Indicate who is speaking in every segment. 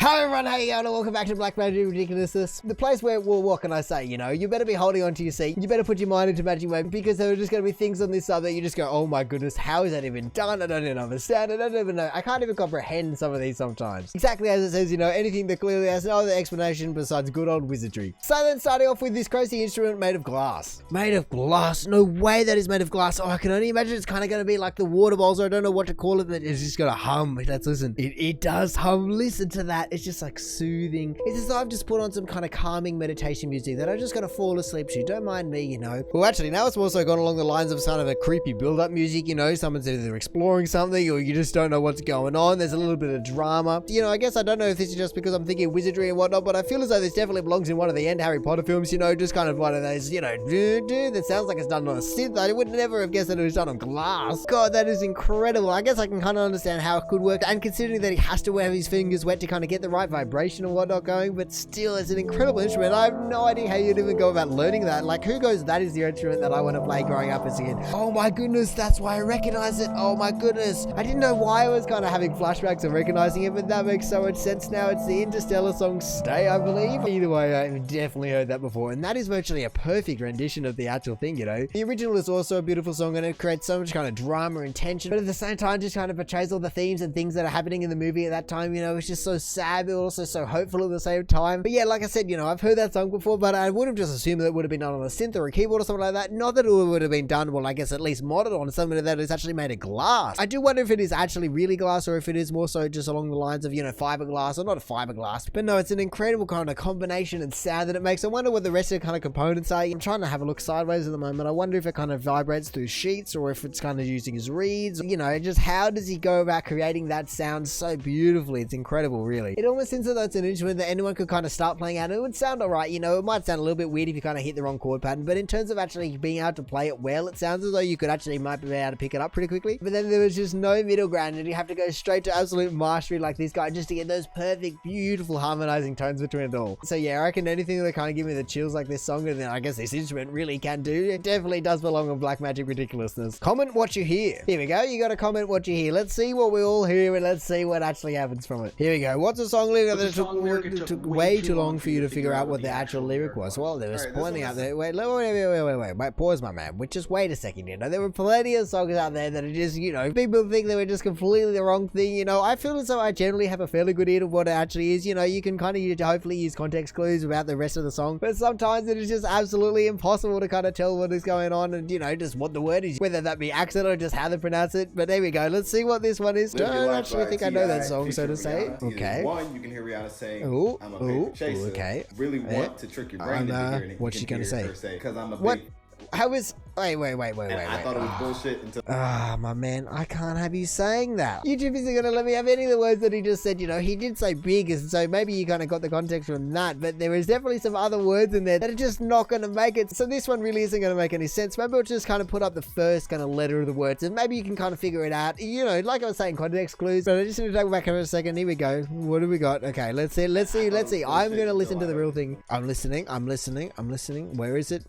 Speaker 1: Hello everyone, how you going? And welcome back to Blackmagic ridiculousness. The place where, well, what can I say, you know, you better be holding onto your seat. You better put your mind into magic mode because there are just going to be things on this sub that you just go, oh my goodness, how is that even done? I don't even understand. I don't even know. I can't even comprehend some of these sometimes. Exactly as it says, you know, anything that clearly has no other explanation besides good old wizardry. So then starting off with this crazy instrument made of glass. Made of glass? No way that is made of glass. Oh, I can only imagine it's kind of going to be like the water bowls, or I don't know what to call it, but it's just going to hum. Let's listen. It does hum. Listen to that. It's just like soothing. It's as though I've just put on some kind of calming meditation music that I'm just going to fall asleep to. Don't mind me, you know. Well, actually, now it's also gone along the lines of kind of a creepy build-up music, you know. Someone's either exploring something or you just don't know what's going on. There's a little bit of drama. You know, I guess I don't know if this is just because I'm thinking wizardry and whatnot, but I feel as though this definitely belongs in one of the end Harry Potter films, you know, just kind of one of those, you know, that sounds like it's done on a synth. I would never have guessed that it was done on glass. God, that is incredible. I guess I can kind of understand how it could work, and considering that he has to have his fingers wet to kind of get the right vibration and whatnot going, but still, it's an incredible instrument. I have no idea how you'd even go about learning that. Like, who goes, that is the instrument that I want to play growing up as a kid? Oh my goodness, that's why I recognize it. Oh my goodness. I didn't know why I was kind of having flashbacks of recognizing it, but that makes so much sense now. It's the Interstellar song Stay, I believe. Either way, I've definitely heard that before, and that is virtually a perfect rendition of the actual thing, you know. The original is also a beautiful song, and it creates so much kind of drama and tension, but at the same time just kind of portrays all the themes and things that are happening in the movie at that time, you know. It's just so sad, but also so hopeful at the same time. But yeah, like I said, you know, I've heard that song before, but I would have just assumed that it would have been done on a synth or a keyboard or something like that. Not that it would have been done, well, I guess at least modded on something that is actually made of glass. I do wonder if it is actually really glass, or if it is more so just along the lines of, you know, fiberglass, or not a fiberglass, but no, it's an incredible kind of combination and sound that it makes. I wonder what the rest of the kind of components are. I'm trying to have a look sideways at the moment. I wonder if it kind of vibrates through sheets, or if it's kind of using his reeds, you know, just how does he go about creating that sound so beautifully? It's incredible, really. It almost seems that that's an instrument that anyone could kind of start playing out, and it would sound alright, you know. It might sound a little bit weird if you kind of hit the wrong chord pattern, but in terms of actually being able to play it well, it sounds as though you could actually might be able to pick it up pretty quickly. But then there was just no middle ground, and you have to go straight to absolute mastery like this guy just to get those perfect, beautiful harmonizing tones between it all. So yeah, I reckon anything that kind of give me the chills like this song, and then I guess this instrument really can do, it definitely does belong on Blackmagic ridiculousness. Comment what you hear. Here we go. You got to comment what you hear. Let's see what we all hear, and let's see what actually happens from it. Here we go. What's a song lyric that it took way too long for you to figure out what the actual lyric was? Well, there was plenty out there. Wait, pause, my man. Just wait a second, you know. There were plenty of songs out there that are just, you know, people think they were just completely the wrong thing, you know. I feel as though I generally have a fairly good ear of what it actually is, you know. You can kind of hopefully use context clues about the rest of the song, but sometimes it is just absolutely impossible to kind of tell what is going on and, you know, just what the word is, whether that be accent or just how they pronounce it. But there we go. Let's see what this one is. Don't actually think I know that song, so to say. Okay.
Speaker 2: One, you can hear Rihanna saying,
Speaker 1: ooh,
Speaker 2: I'm a paper chaser.
Speaker 1: Okay.
Speaker 2: Really want to trick your brain into hearing it.
Speaker 1: What's she gonna say?
Speaker 2: Because I'm a
Speaker 1: what?
Speaker 2: big...
Speaker 1: How is... Wait.
Speaker 2: I thought it was bullshit until...
Speaker 1: Ah, my man, I can't have you saying that. YouTube isn't going to let me have any of the words that he just said, you know. He did say big, and so maybe you kind of got the context from that, but there is definitely some other words in there that are just not going to make it. So this one really isn't going to make any sense. Maybe we'll just kind of put up the first kind of letter of the words, and maybe you can kind of figure it out. You know, like I was saying, context clues, but I just need to take it back for a second. Here we go. What do we got? Okay, let's see. I'm going to listen to the real thing. I'm listening. Where is it?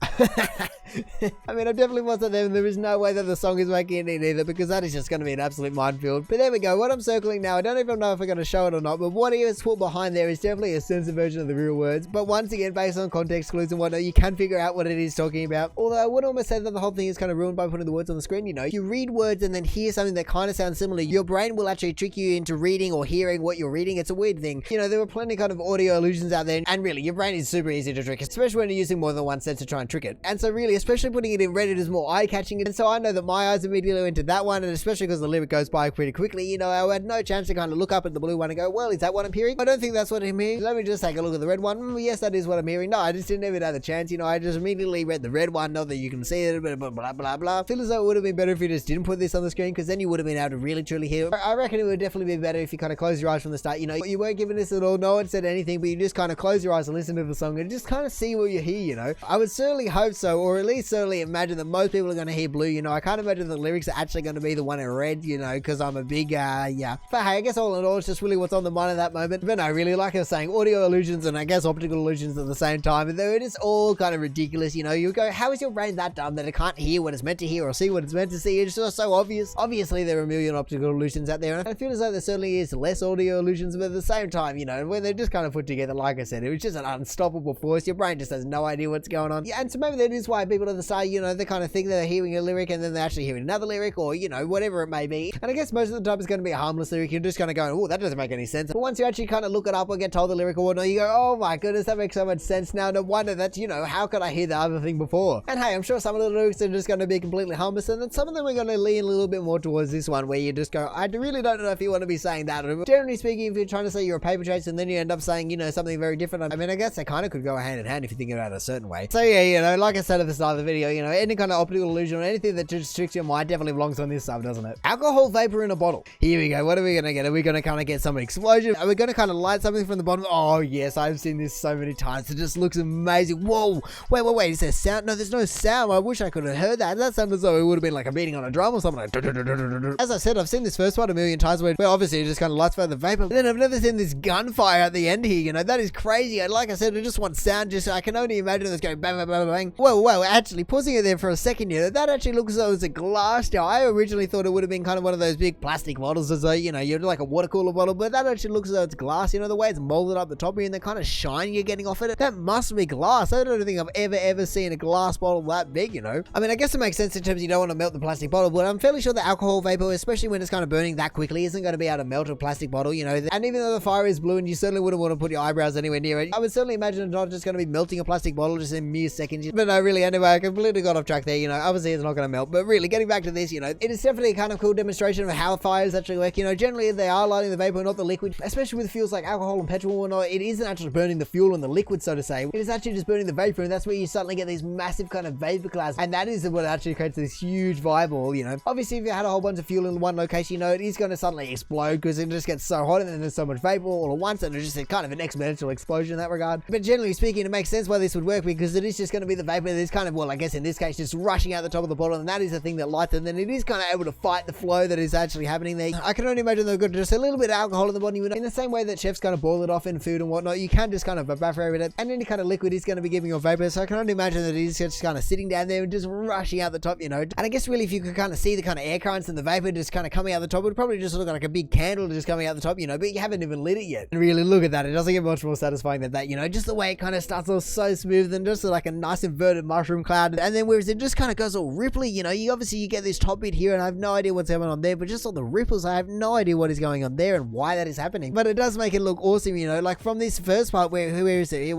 Speaker 1: I mean, I've definitely watched them. There is no way that the song is making it either, because that is just going to be an absolute minefield. But there we go. What I'm circling now, I don't even know if I'm going to show it or not, but what he has put behind there is definitely a censored version of the real words. But once again, based on context clues and whatnot, you can figure out what it is talking about. Although I would almost say that the whole thing is kind of ruined by putting the words on the screen. You know, you read words and then hear something that kind of sounds similar. Your brain will actually trick you into reading or hearing what you're reading. It's a weird thing. You know, there were plenty kind of audio illusions out there, and really, your brain is super easy to trick, especially when you're using more than one sense to try and trick it. And so really, especially putting it in Reddit is more eye-catching, and so I know that my eyes immediately went to that one, and especially because the lyric goes by pretty quickly, you know, I had no chance to kind of look up at the blue one and go, well, is that what I'm hearing? I don't think that's what I'm hearing. Let me just take a look at the red one. Yes, that is what I'm hearing. No, I just didn't even have the chance, you know. I just immediately read the red one, not that you can see it, blah, blah, blah, blah. I feel as though it would have been better if you just didn't put this on the screen, because then you would have been able to really, truly hear it. I reckon it would definitely be better if you kind of close your eyes from the start, you know. You weren't giving this at all, no one said anything, but you just kind of close your eyes and listen to the song and just kind of see what you hear, you know. I would certainly hope so, or at least certainly imagine imagine that most people are going to hear blue, you know. I can't imagine the lyrics are actually going to be the one in red, you know, because I'm a big, yeah. But hey, I guess all in all, it's just really what's on the mind at that moment. But no, really, like I was saying, audio illusions and I guess optical illusions at the same time, and they're just all kind of ridiculous, you know. You go, how is your brain that dumb that it can't hear what it's meant to hear or see what it's meant to see? It's just so obvious. Obviously, there are a million optical illusions out there, and I feel as though there certainly is less audio illusions, but at the same time, you know, when they're just kind of put together, like I said, it was just an unstoppable force. Your brain just has no idea what's going on. Yeah, and so maybe that is why people at the start, you know, they kind of think they're hearing a lyric and then they're actually hearing another lyric, or, you know, whatever it may be. And I guess most of the time it's going to be a harmless lyric. You're just kind of going, oh, that doesn't make any sense. But once you actually kind of look it up or get told the lyric or whatnot, you go, oh my goodness, that makes so much sense now. No wonder that's, you know, how could I hear the other thing before? And hey, I'm sure some of the lyrics are just going to be completely harmless, and then some of them are going to lean a little bit more towards this one where you just go, I really don't know if you want to be saying that. Generally speaking, if you're trying to say you're a paper chase and then you end up saying, you know, something very different, I mean, I guess they kind of could go hand in hand if you think about it a certain way. So yeah, you know, like I said at the start of the video, you know, any kind of optical illusion or anything that just tricks your mind definitely belongs on this sub, doesn't it? Alcohol vapor in a bottle. Here we go. What are we going to get? Are we going to kind of get some explosion? Are we going to kind of light something from the bottom? Oh yes, I've seen this so many times. It just looks amazing. Whoa. Wait. Is there sound? No, there's no sound. I wish I could have heard that. That sounded as though it would have been like a beating on a drum or something like. As I said, I've seen this first one a million times where obviously it just kind of lights by the vapor. But then I've never seen this gunfire at the end here, you know. That is crazy. And like I said, I just want sound. Just I can only imagine this going bang, bang, bang, bang. Whoa. Actually, pausing it there for a second, you know, that actually looks as though it's a glass jar. I originally thought it would have been kind of one of those big plastic bottles, as though, you know, you're like a water cooler bottle, but that actually looks as though it's glass. You know, the way it's molded up the top here and the kind of shine you're getting off it. That must be glass. I don't think I've ever seen a glass bottle that big, you know. I mean, I guess it makes sense in terms of you don't want to melt the plastic bottle, but I'm fairly sure the alcohol vapor, especially when it's kind of burning that quickly, isn't going to be able to melt a plastic bottle, you know. And even though the fire is blue and you certainly wouldn't want to put your eyebrows anywhere near it, I would certainly imagine it's not just going to be melting a plastic bottle just in mere seconds. But no, really, anyway, I completely got off track there, you know. Obviously, it's not going to melt, but really, getting back to this, you know, it is definitely a kind of cool demonstration of how fires actually work. You know, generally they are lighting the vapor, not the liquid, especially with fuels like alcohol and petrol and whatnot. It isn't actually burning the fuel and the liquid, so to say. It is actually just burning the vapor, and that's where you suddenly get these massive kind of vapor clouds, and that is what actually creates this huge fireball, you know. Obviously, if you had a whole bunch of fuel in one location, you know, it is going to suddenly explode because it just gets so hot and then there's so much vapor all at once, and it's just kind of an exponential explosion in that regard. But generally speaking, it makes sense why this would work, because it is just going to be the vapor that is kind of, well, I guess in this case, just rushing out the top of the bottle, and that is the thing that lights it, and then it is kind of able to fight the flow that is actually happening there. I can only imagine they've got just a little bit of alcohol in the bottom, you know, in the same way that chefs kind of boil it off in food and whatnot. You can just kind of evaporate it, and any kind of liquid is going to be giving you vapor, so I can only imagine that it is just kind of sitting down there and just rushing out the top, you know. And I guess really if you could kind of see the kind of air currents and the vapor just kind of coming out the top, it would probably just look like a big candle just coming out the top, you know, but you haven't even lit it yet. And really look at that, it doesn't get much more satisfying than that, you know, just the way it kind of starts off so smooth and just like a nice inverted mushroom cloud, and then whereas it just kind of goes all ripply, you know, you get this top bit here and I have no idea what's going on there, but just all the ripples, I have no idea what is going on there and why that is happening. But it does make it look awesome, you know, like from this first part where is it? Here,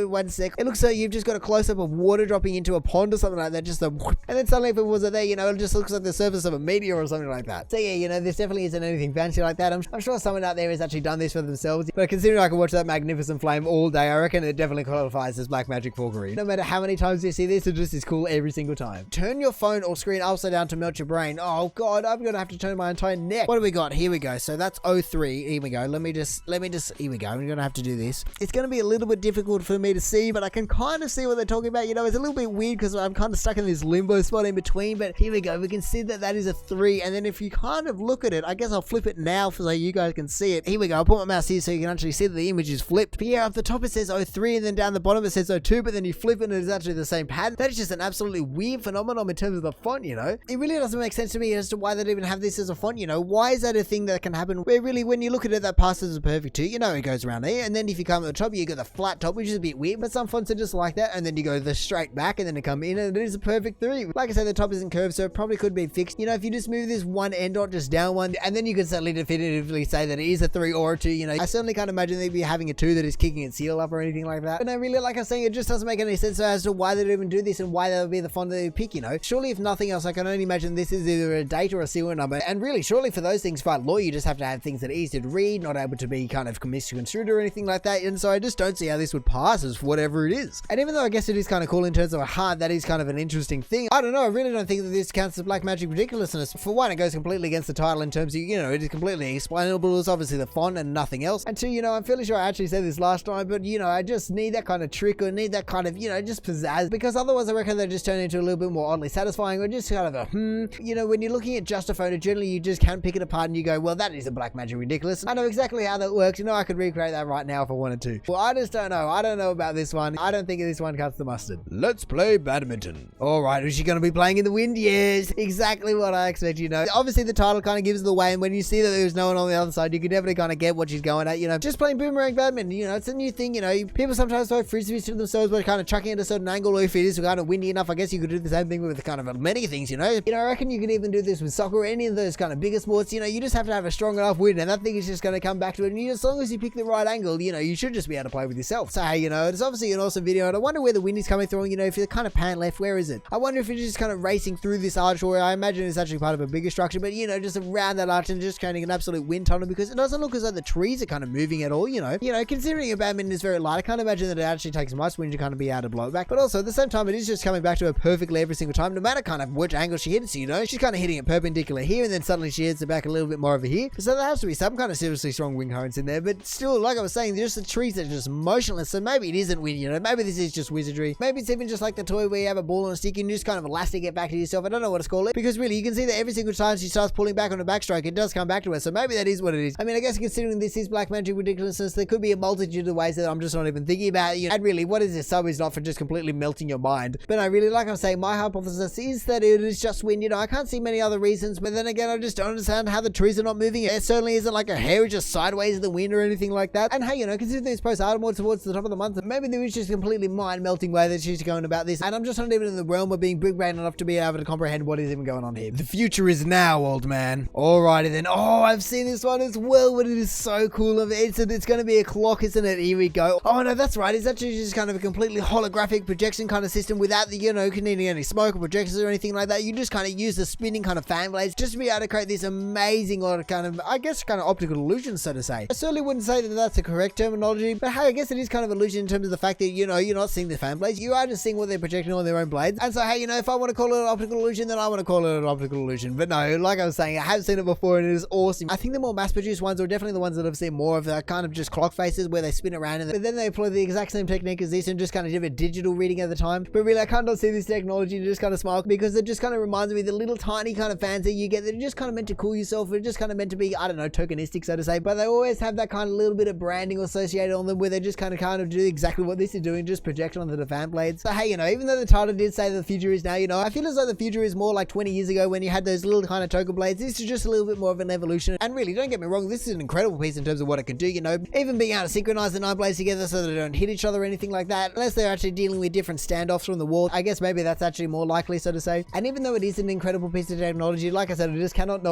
Speaker 1: one sec. It looks like you've just got a close-up of water dropping into a pond or something like that, just a whoop, and then suddenly if it wasn't there, you know, it just looks like the surface of a meteor or something like that. So yeah, you know, this definitely isn't anything fancy like that. I'm sure someone out there has actually done this for themselves, but considering I can watch that magnificent flame all day, I reckon it definitely qualifies as blackmagicforkery. No matter how many times you see this, it just is cool every single time. Turn your phone or screen upside down to melt your brain. Oh god, I'm gonna have to turn my entire neck. What do we got? Here we go. So that's 03. Here we go. Let me just, here we go. I'm gonna have to do this. It's gonna be a little bit difficult for me to see, but I can kind of see what they're talking about. You know, it's a little bit weird because I'm kind of stuck in this limbo spot in between, but here we go. We can see that is a 3, and then if you kind of look at it, I guess I'll flip it now so you guys can see it. Here we go. I'll put my mouse here so you can actually see that the image is flipped. But yeah, up the top it says 03, and then down the bottom it says 02, but then you flip it and it's actually the same pattern. That is just an absolutely weird phenomenon in terms of the font, you know. It really doesn't make sense to me as to why they'd even have this as a font, you know. Why is that a thing that can happen where really when you look at it, that passes as a perfect 2, you know, it goes around there, and then if you come at the top, you got the flat top, which is a bit weird, but some fonts are just like that, and then you go the straight back, and then it come in, and it is a perfect 3. Like I said, the top isn't curved, so it probably could be fixed. You know, if you just move this one end dot just down one, and then you could certainly definitively say that it is a 3 or a 2, you know. I certainly can't imagine they'd be having a 2 that is kicking its heel up or anything like that. But no, really, like I was saying, it just doesn't make any sense as to why they'd even do this and why that would be the font that they pick, you know. Surely, if nothing else, I can only imagine this is either a date or a serial number, and really, surely for those things, by law, you just have to have things that are easy to read, not able to be kind of misconstrued or anything like that, and so I just don't see how this would pass as whatever it is. And even though I guess it is kind of cool in terms of a heart, that is kind of an interesting thing, I don't know, I really don't think that this counts as Blackmagic ridiculousness. For one, it goes completely against the title in terms of, you know, it is completely explainable, it's obviously the font and nothing else. And two, you know, I'm fairly sure I actually said this last time, but, you know, I just need that kind of trick or need that kind of, you know, just pizzazz, because otherwise I reckon they're just just turn into a little bit more oddly satisfying, or just kind of a you know, when you're looking at just a photo, generally you just can't pick it apart and you go, well, that is a Blackmagic ridiculous. I know exactly how that works. You know, I could recreate that right now if I wanted to. Well, I just don't know. I don't know about this one. I don't think this one cuts the mustard. Let's play badminton. All right, is she going to be playing in the wind? Yes, exactly what I expect, you know. Obviously, the title kind of gives it away, and when you see that there's no one on the other side, you can definitely kind of get what she's going at, you know. Just playing boomerang badminton, you know, it's a new thing, you know. People sometimes throw frisbees to themselves by kind of chucking at a certain angle, or if it is kind of windy enough, I guess you could do the same thing with kind of many things, you know. You know, I reckon you could even do this with soccer or any of those kind of bigger sports, you know. You just have to have a strong enough wind, and that thing is just going to come back to it, and as long as you pick the right angle, you know, you should just be able to play with yourself. So, hey, you know, it's obviously an awesome video, and I wonder where the wind is coming through, you know, if you kind of pan left, where is it? I wonder if it's just kind of racing through this arch, or I imagine it's actually part of a bigger structure, but, you know, just around that arch and just creating an absolute wind tunnel, because it doesn't look as though the trees are kind of moving at all, you know. Considering a badminton is very light, I can't imagine that it actually takes much wind to kind of be able to blow it back, but also at the same time, it is just coming back to her perfectly every single time, no matter kind of which angle she hits, you know. She's kind of hitting it perpendicular here, and then suddenly she hits it back a little bit more over here, so there has to be some kind of seriously strong wind currents in there, but still, like I was saying, just the trees are just motionless, so maybe it isn't wind, you know. Maybe this is just wizardry. Maybe it's even just like the toy where you have a ball on a stick and you just kind of elastic it back to yourself. I don't know what to call it, because really you can see that every single time she starts pulling back on a backstroke, it does come back to her, so maybe that is what it is. I mean, I guess considering this is Blackmagic ridiculousness, there could be a multitude of ways that I'm just not even thinking about, you know. And really, what is this sub is not for just completely melting your mind. But I really, like I'm saying, my hypothesis is that it is just wind, you know. I can't see many other reasons, but then again, I just don't understand how the trees are not moving. It certainly isn't like her hair is just sideways in the wind or anything like that. And hey, you know, considering these posts are more towards the top of the month, maybe there is just a completely mind-melting way that she's going about this, and I'm just not even in the realm of being big-brained enough to be able to comprehend what is even going on here. The future is now, old man. Alrighty then. Oh, I've seen this one as well, but it is so cool. It's going to be a clock, isn't it? Here we go. Oh no, that's right. It's actually just kind of a completely holographic projection kind of system without the, you know, needing any smoke or projectors or anything like that. You just kind of use the spinning kind of fan blades just to be able to create this amazing or kind of, I guess, kind of optical illusion, so to say. I certainly wouldn't say that that's the correct terminology, but hey, I guess it is kind of illusion in terms of the fact that, you know, you're not seeing the fan blades, you are just seeing what they're projecting on their own blades. And so, hey, you know, if I want to call it an optical illusion, then I want to call it an optical illusion. But no, like I was saying, I have seen it before and it is awesome. I think the more mass-produced ones are definitely the ones that I've seen more of, that kind of just clock faces where they spin around and then they employ the exact same technique as this and just kind of give a digital reading at the time. But really, I can't not see this technology and just kind of smile, because it just kind of reminds me of the little tiny kind of fans that you get that are just kind of meant to cool yourself. They're just kind of meant to be, I don't know, tokenistic, so to say, but they always have that kind of little bit of branding associated on them where they just kind of do exactly what this is doing, just project onto the fan blades. So hey, you know, even though the title did say that the future is now, you know, I feel as though the future is more like 20 years ago when you had those little kind of token blades. This is just a little bit more of an evolution. And really, don't get me wrong, this is an incredible piece in terms of what it can do, you know, even being able to synchronize the 9 blades together so that they don't hit each other or anything like that, unless they're actually dealing with different standoffs from the wall. I guess maybe that's actually more likely, so to say. And even though it is an incredible piece of technology, like I said, I just cannot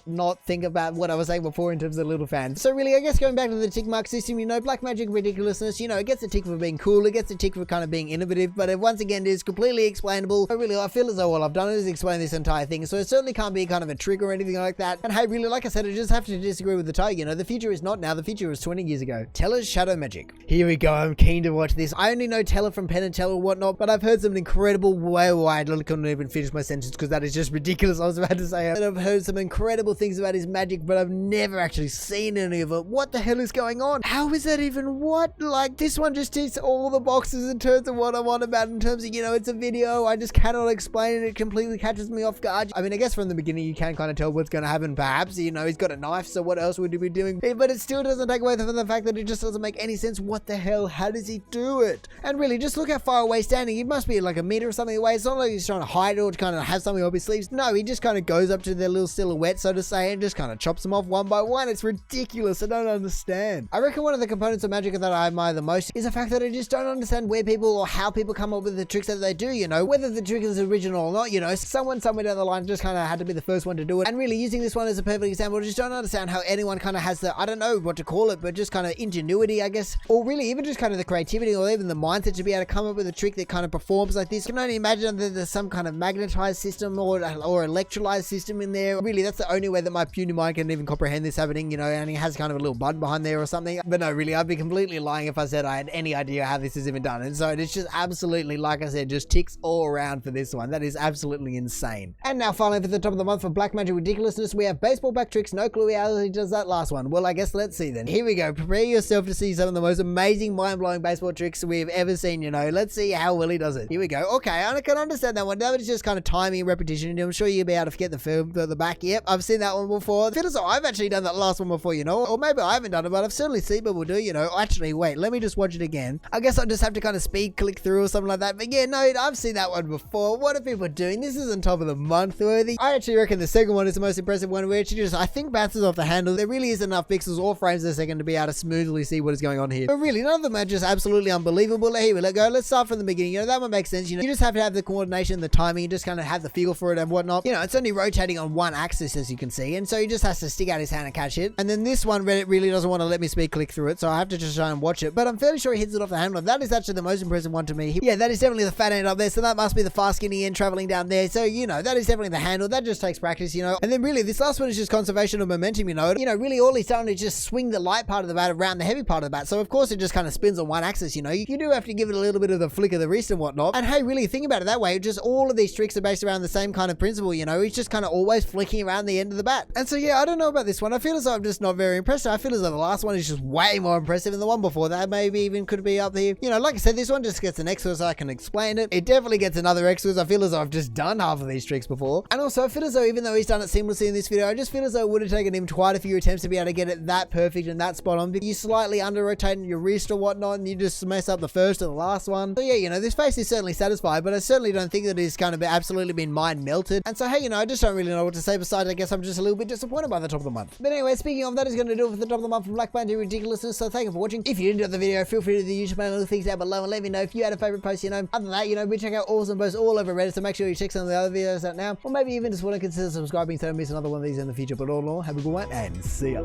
Speaker 1: not think about what I was saying before in terms of the little fans. So really, I guess going back to the tick mark system, you know, Blackmagic ridiculousness, you know, it gets a tick for being cool, it gets a tick for kind of being innovative, but it once again is completely explainable. But really, I feel as though all I've done is explain this entire thing, so it certainly can't be kind of a trick or anything like that. And hey, really, like I said, I just have to disagree with the title, you know, the future is not now, the future was 20 years ago. Teller's Shadow Magic. Here we go, I'm keen to watch this. I only know Teller from Penn and Teller and whatnot, but I've heard some incredible I couldn't even finish my sentence because that is just ridiculous. I was about to say, I've heard some incredible things about his magic, but I've never actually seen any of it. What the hell is going on? How is that even what? Like, this one just ticks all the boxes in terms of what I'm on about, in terms of, you know, it's a video, I just cannot explain it, it completely catches me off guard. I mean, I guess from the beginning you can kind of tell what's going to happen, perhaps, you know, he's got a knife, so what else would he be doing? But it still doesn't take away from the fact that it just doesn't make any sense. What the hell? How does he do it? And really, just look how far away he's standing. He must be like a meter or something away. It's not like he's trying to hide it or to kind of have something up his sleeves. No, he just kind of goes up to their little silhouette, so to say, and just kind of chops them off one by one. It's ridiculous. I don't understand. I reckon one of the components of magic that I admire the most is the fact that I just don't understand where people or how people come up with the tricks that they do, you know, whether the trick is original or not, you know, someone somewhere down the line just kind of had to be the first one to do it. And really, using this one as a perfect example, I just don't understand how anyone kind of has the, I don't know what to call it, but just kind of ingenuity, I guess, or really even just kind of the creativity or even the mindset to be able to come up with a trick that kind of performs like this. I can only imagine that there's some kind of magnetized system or electrolyzed system in there. Really, that's the only way that my puny mind can even comprehend this happening, you know, and he has kind of a little button behind there or something. But no, really, I'd be completely lying if I said I had any idea how this is even done. And so it's just absolutely, like I said, just ticks all around for this one. That is absolutely insane. And now finally, for the top of the month for Blackmagic ridiculousness, we have baseball back tricks. No clue how he does that last one. Well, I guess let's see then. Here we go. Prepare yourself to see some of the most amazing, mind-blowing baseball tricks we've ever seen, you know. Let's see how well he does it. Here we go. Okay, I can understand that one. That was just kind of timing and repetition. I'm sure you'll be able to forget the film at the back. Yep, I've seen that one before. I feel as though I've actually done that last one before, you know, or maybe I haven't done it, but I've certainly seen people do, you know. Actually, wait, let me just watch it again. I guess I'll just have to kind of speed click through or something like that. But yeah, no, I've seen that one before. What are people doing? This isn't top of the month worthy. I actually reckon the second one is the most impressive one, where it just, I think, bounces off the handle. There really isn't enough pixels or frames a second to be able to smoothly see what is going on here. But really, none of them are just absolutely unbelievable. Here we go. Let's start from the beginning. You know, that one makes sense. You know, you just have to have the coordination, the timing, you just kind of have the feel for it and whatnot. You know, it's only rotating on one axis, as you can see, and so he just has to stick out his hand and catch it. And then this one, Reddit really doesn't want to let me speed click through it, so I have to just try and watch it. But I'm fairly sure he hits it off the handle. That is actually the most impressive one to me. Yeah, that is definitely the fat end up there, so that must be the fast skinny end traveling down there. So, you know, that is definitely the handle. That just takes practice, you know. And then really, this last one is just conservation of momentum, you know. You know, really all he's done is just swing the light part of the bat around the heavy part of the bat. So, of course, it just kind of spins on one axis, you know. You do have to give it a little bit of the flick of the wrist and whatnot. And hey, really, think about it that way. Just all of these tricks are based around the same kind of principle, you know. He's just kind of always flicking around the end of the bat. And so, yeah, I don't know about this one. I feel as though I'm just not very impressed. I feel as though the last one is just way more impressive than the one before that. Maybe even could be up here. You know, like I said, this one just gets an X so I can explain it. It definitely gets another X because I feel as though I've just done half of these tricks before. And also, I feel as though even though he's done it seamlessly in this video, I just feel as though it would have taken him quite a few attempts to be able to get it that perfect and that spot on. Because you slightly under-rotate your wrist or whatnot, and you just mess up the first or the last one. So yeah, you know, this face is certainly satisfied, but I certainly don't think that he's kind of absolutely been mind melted. And so, hey, you know, I just don't really know what to say besides I guess I'm just a little bit disappointed by the top of the month. But anyway, speaking of, that is going to do it for the top of the month from Blackmagic ridiculousness. So thank you for watching. If you enjoyed the video, feel free to do the usual little things down below and let me know if you had a favorite post, you know. Other than that, you know, we check out awesome posts all over Reddit, so make sure you check some of the other videos out now, or maybe even just want to consider subscribing so don't miss another one of these in the future. But all in all, have a good one and see ya.